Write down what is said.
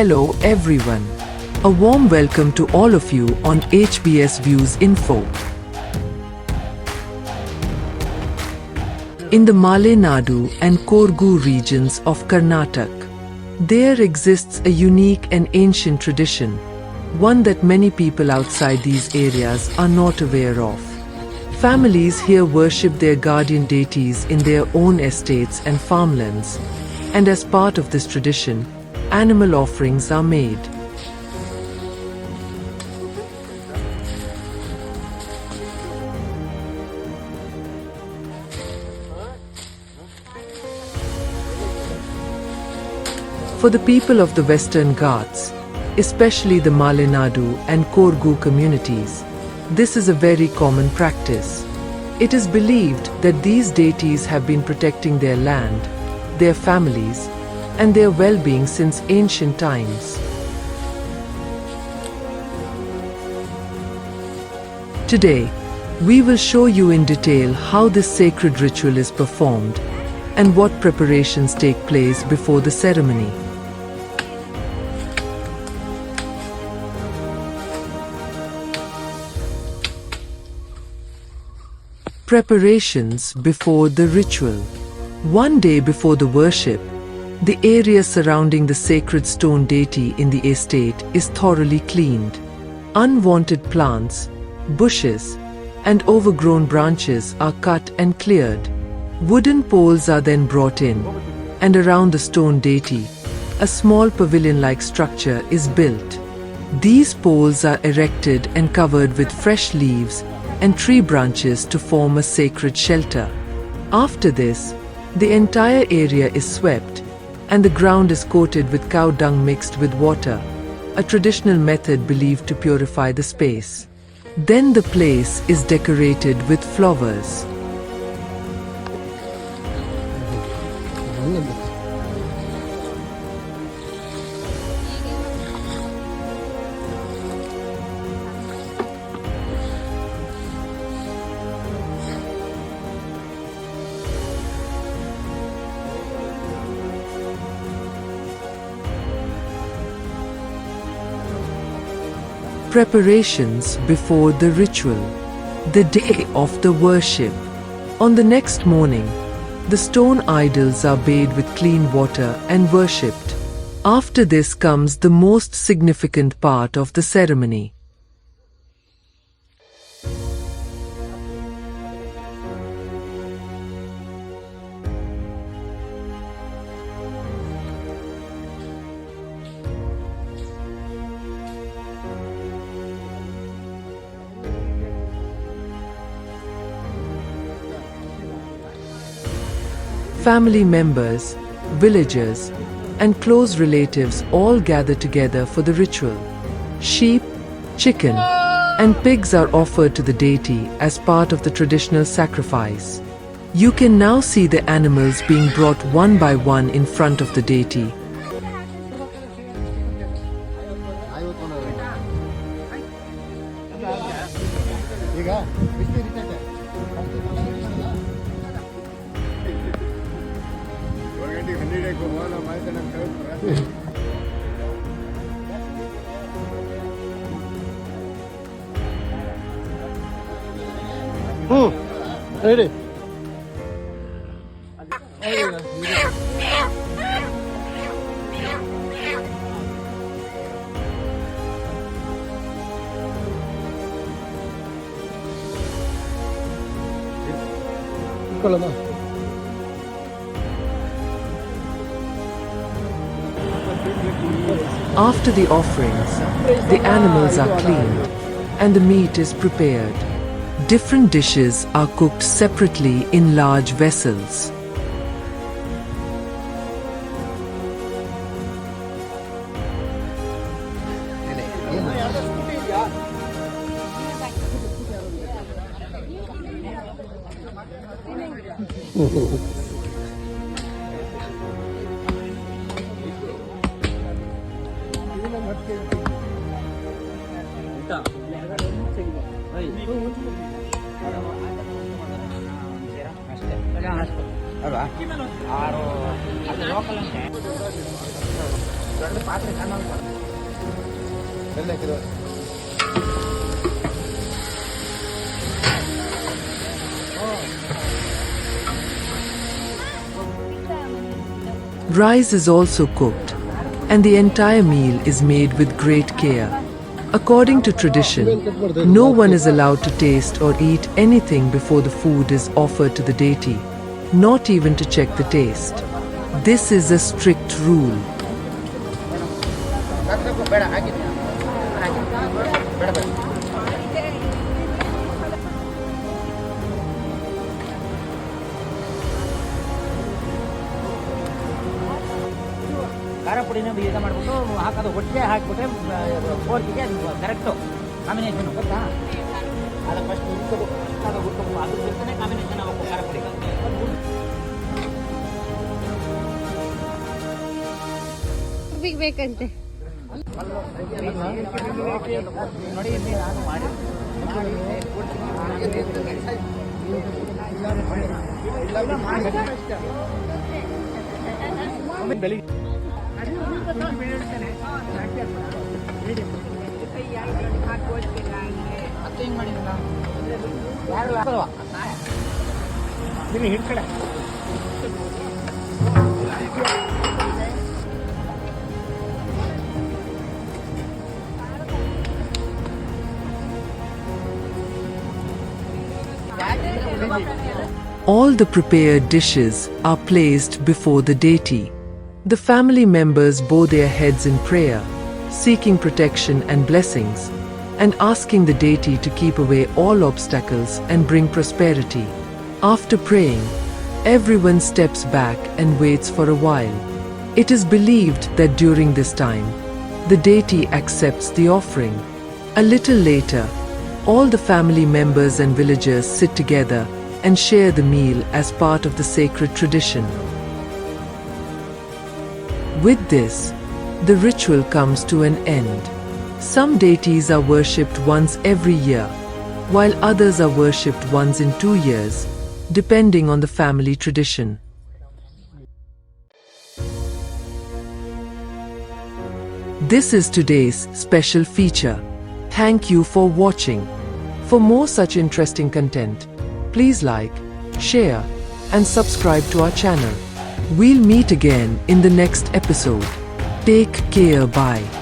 Hello everyone. A warm welcome to all of you on HBS Views Info. In the Malenadu and Kodagu regions of Karnataka, there exists a unique and ancient tradition, one that many people outside these areas are not aware of. Families here worship their guardian deities in their own estates and farmlands, and as part of this tradition, animal offerings are made. For the people of the Western Ghats, especially the Malenadu and Kodagu communities, this is a very common practice. It is believed that these deities have been protecting their land, their families, and their well-being since ancient times. Today, we will show you in detail how this sacred ritual is performed and what preparations take place before the ceremony. Preparations before the ritual. One day before the worship, the area surrounding the sacred stone deity in the estate is thoroughly cleaned. Unwanted plants, bushes, and overgrown branches are cut and cleared. Wooden poles are then brought in, and around the stone deity, a small pavilion-like structure is built. These poles are erected and covered with fresh leaves and tree branches to form a sacred shelter. After this, the entire area is swept, and the ground is coated with cow dung mixed with water, a traditional method believed to purify the space. Then the place is decorated with flowers. Preparations before the ritual. The day of the worship. On the next morning, the stone idols are bathed with clean water and worshipped. After this comes the most significant part of the ceremony. Family members, villagers, and close relatives all gather together for the ritual. Sheep, chicken, and pigs are offered to the deity as part of the traditional sacrifice. You can now see the animals being brought one by one in front of the deity. Ready? After the offerings, the animals are cleaned and the meat is prepared. Different dishes are cooked separately in large vessels. ಅಲ್ವಾ 6 ಅದು local ಅಂತೆ Rice is also cooked, and the entire meal is made with great care. According to tradition, no one is allowed to taste or eat anything before the food is offered to the deity, not even to check the taste. This is a strict rule. ಖಾರ ಪುಡಿನ ಬೀಜ ಮಾಡಿಬಿಟ್ಟು ಹಾಕೋದು ಒಟ್ಟಿಗೆ ಹಾಕಿಬಿಟ್ರೆ ಫೋರ್ಕಿಗೆ correct combination ಗೊತ್ತಾ ಅದು first ಹುರ್ಕೋಬೇಕು ಅದು ಹುರ್ಕೋಬೇಕು ಅದ್ರ ಜೊತೆ ಕಾಂಬಿನೇಷನ್ ಆಗಬೇಕು ಖಾರ ಪುಡಿ ಬೇಕಂತೆ ನೋಡಿ ಇಲ್ಲಿ ನಾನು ಮಾಡಿ ಬೆಳಿಗ್ಗೆ ಹಿಡ್ಕಡೆ All the prepared dishes are placed before the deity. The family members bow their heads in prayer, seeking protection and blessings, and asking the deity to keep away all obstacles and bring prosperity. After praying, everyone steps back and waits for a while. It is believed that during this time, the deity accepts the offering. A little later, all the family members and villagers sit together and share the meal as part of the sacred tradition. With this, the ritual comes to an end. Some deities are worshipped once every year, while others are worshipped once in 2 years, depending on the family tradition. This is today's special feature. Thank you for watching. For more such interesting content, please like, share, and subscribe to our channel. We'll meet again in the next episode. Take care. Bye.